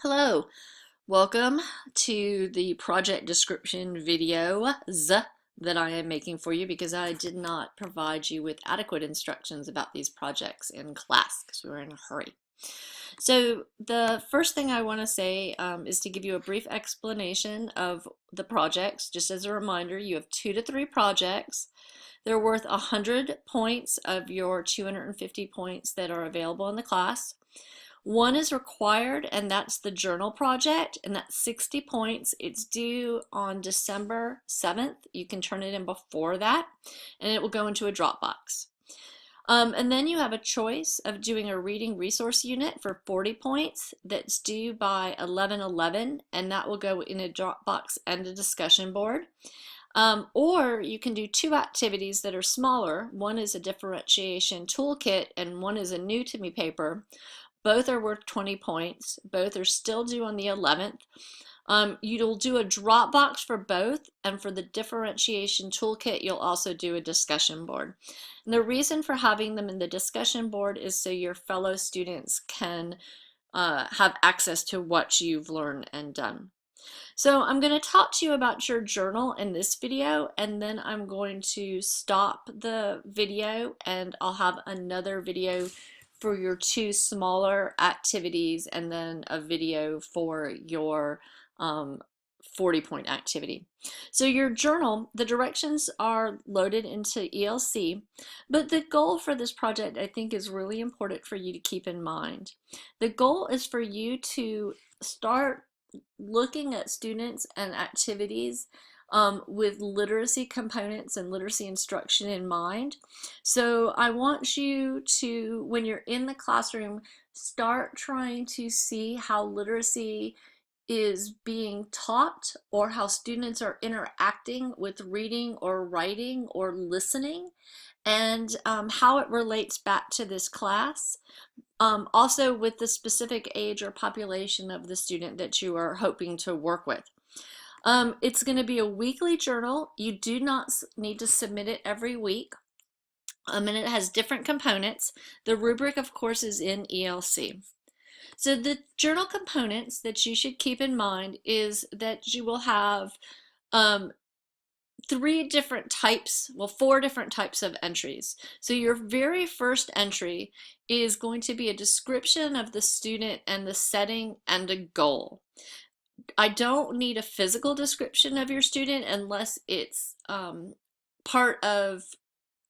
Hello, welcome to the project description videos that I am making for you because I did not provide you with adequate instructions about these projects in class because we were in a hurry. So the first thing I want to say is to give you a brief explanation of the projects. Just as a reminder, you have 2 to 3 projects. They're worth 100 points of your 250 points that are available in the class. One is required, and that's the journal project, and that's 60 points. It's due on December 7th. You can turn it in before that, and it will go into a Dropbox. And then you have a choice of doing a reading resource unit for 40 points that's due by 11/11, and that will go in a Dropbox and a discussion board. Or you can do 2 activities that are smaller. One is a differentiation toolkit, and one is a new to me paper. Both are worth 20 points. Both are still due on the 11th. You'll do a Dropbox for both, and for the differentiation toolkit, you'll also do a discussion board. And the reason for having them in the discussion board is so your fellow students can have access to what you've learned and done. So I'm going to talk to you about your journal in this video, and then I'm going to stop the video and I'll have another video for your 2 smaller activities and then a video for your 40-point activity. So your journal, the directions are loaded into ELC, but the goal for this project I think is really important for you to keep in mind. The goal is for you to start looking at students and activities with literacy components and literacy instruction in mind. So I want you to, when you're in the classroom, start trying to see how literacy is being taught or how students are interacting with reading or writing or listening, and how it relates back to this class. Also with the specific age or population of the student that you are hoping to work with. It's going to be a weekly journal. You do not need to submit it every week. And it has different components. The rubric, of course, is in ELC. So the journal components that you should keep in mind is that you will have 4 different types of entries. So your very first entry is going to be a description of the student and the setting and a goal. I don't need a physical description of your student unless it's part of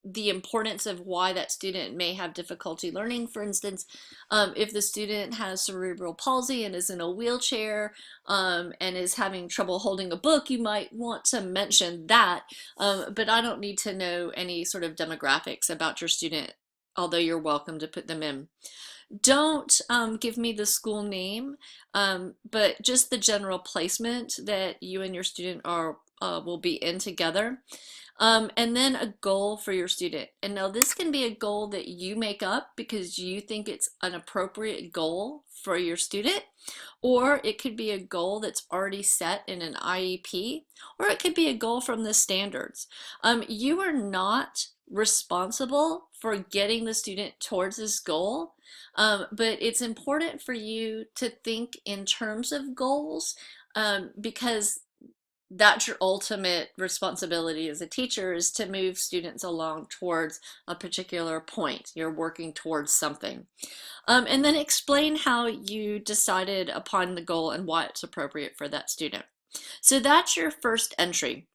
the importance of why that student may have difficulty learning. For instance, if the student has cerebral palsy and is in a wheelchair and is having trouble holding a book, you might want to mention that, but I don't need to know any sort of demographics about your student, although you're welcome to put them in. Don't give me the school name, but just the general placement that you and your student will be in together. And then a goal for your student. And now this can be a goal that you make up because you think it's an appropriate goal for your student, or it could be a goal that's already set in an IEP, or it could be a goal from the standards. You are not responsible for getting the student towards this goal, but it's important for you to think in terms of goals, because that's your ultimate responsibility as a teacher, is to move students along towards a particular point. You're working towards something. And then explain how you decided upon the goal and why it's appropriate for that student. So that's your first entry.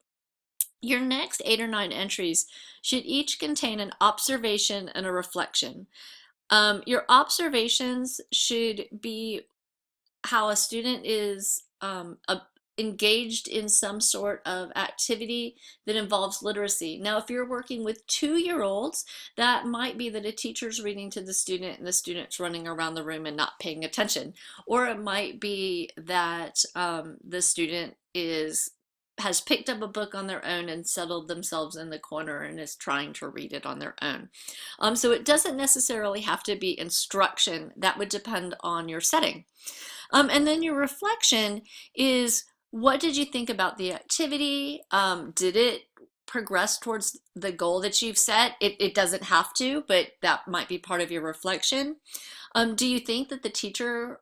Your next 8 or 9 entries should each contain an observation and a reflection. Your observations should be how a student is engaged in some sort of activity that involves literacy. Now, if you're working with 2-year-olds, that might be that a teacher's reading to the student and the student's running around the room and not paying attention. Or it might be that the student has picked up a book on their own and settled themselves in the corner and is trying to read it on their own. So it doesn't necessarily have to be instruction. That would depend on your setting. And then your reflection is, what did you think about the activity? Did it progress towards the goal that you've set? It doesn't have to, but that might be part of your reflection. Do you think that the teacher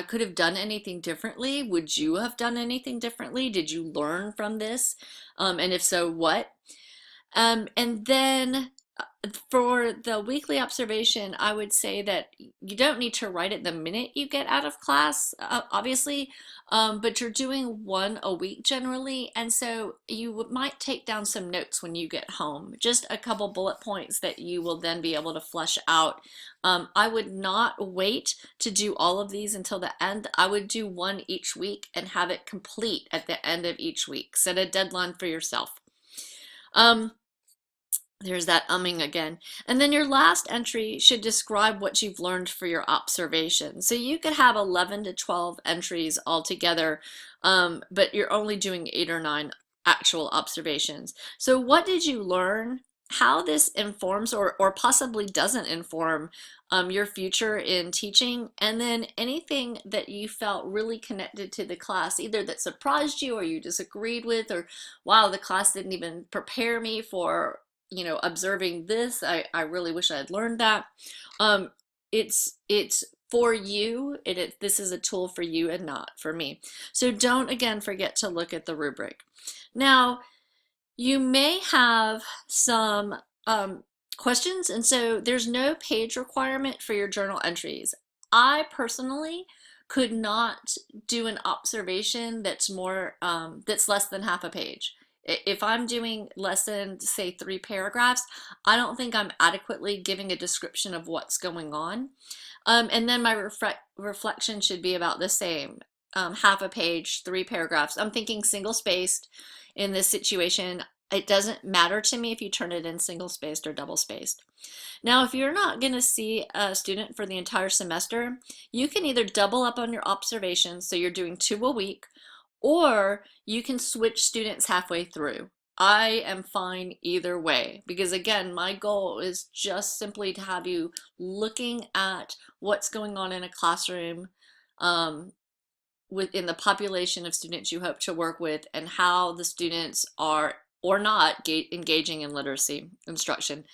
could have done anything differently? Would you have done anything differently? Did you learn from this? And if so, what? And then for the weekly observation, I would say that you don't need to write it the minute you get out of class, obviously, but you're doing one a week generally, and so you might take down some notes when you get home, just a couple bullet points that you will then be able to flesh out. I would not wait to do all of these until the end. I would do one each week and have it complete at the end of each week. Set a deadline for yourself. There's that umming again. And then your last entry should describe what you've learned for your observation. So you could have 11 to 12 entries altogether, but you're only doing 8 or 9 actual observations. So what did you learn? How this informs or possibly doesn't inform your future in teaching, and then anything that you felt really connected to the class, either that surprised you or you disagreed with, or wow, the class didn't even prepare me for observing this. I really wish I had learned that. It's for you. This is a tool for you and not for me. So don't again forget to look at the rubric. Now, you may have some questions, and so there's no page requirement for your journal entries. I personally could not do an observation that's less than half a page. If I'm doing less than, say, 3 paragraphs, I don't think I'm adequately giving a description of what's going on. And then my reflection should be about the same. Half a page, 3 paragraphs. I'm thinking single-spaced in this situation. It doesn't matter to me if you turn it in single-spaced or double-spaced. Now, if you're not going to see a student for the entire semester, you can either double up on your observations, so you're doing 2 a week, or you can switch students halfway through. I am fine either way, because again, my goal is just simply to have you looking at what's going on in a classroom within the population of students you hope to work with, and how the students are or not engaging in literacy instruction.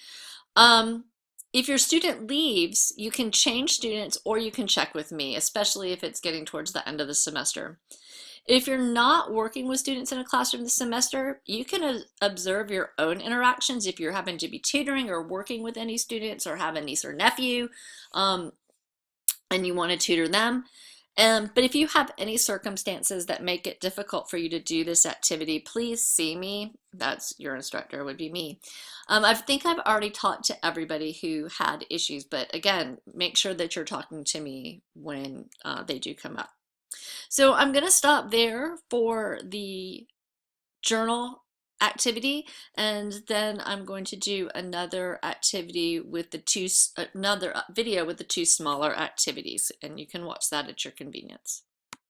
If your student leaves, you can change students or you can check with me, especially if it's getting towards the end of the semester. If you're not working with students in a classroom this semester, you can observe your own interactions if you're having to be tutoring or working with any students or have a niece or nephew and you want to tutor them. But if you have any circumstances that make it difficult for you to do this activity, please see me. That's your instructor, would be me. I think I've already talked to everybody who had issues, but again, make sure that you're talking to me when they do come up. So I'm going to stop there for the journal activity, and then I'm going to do another activity with another video with the 2 smaller activities, and you can watch that at your convenience.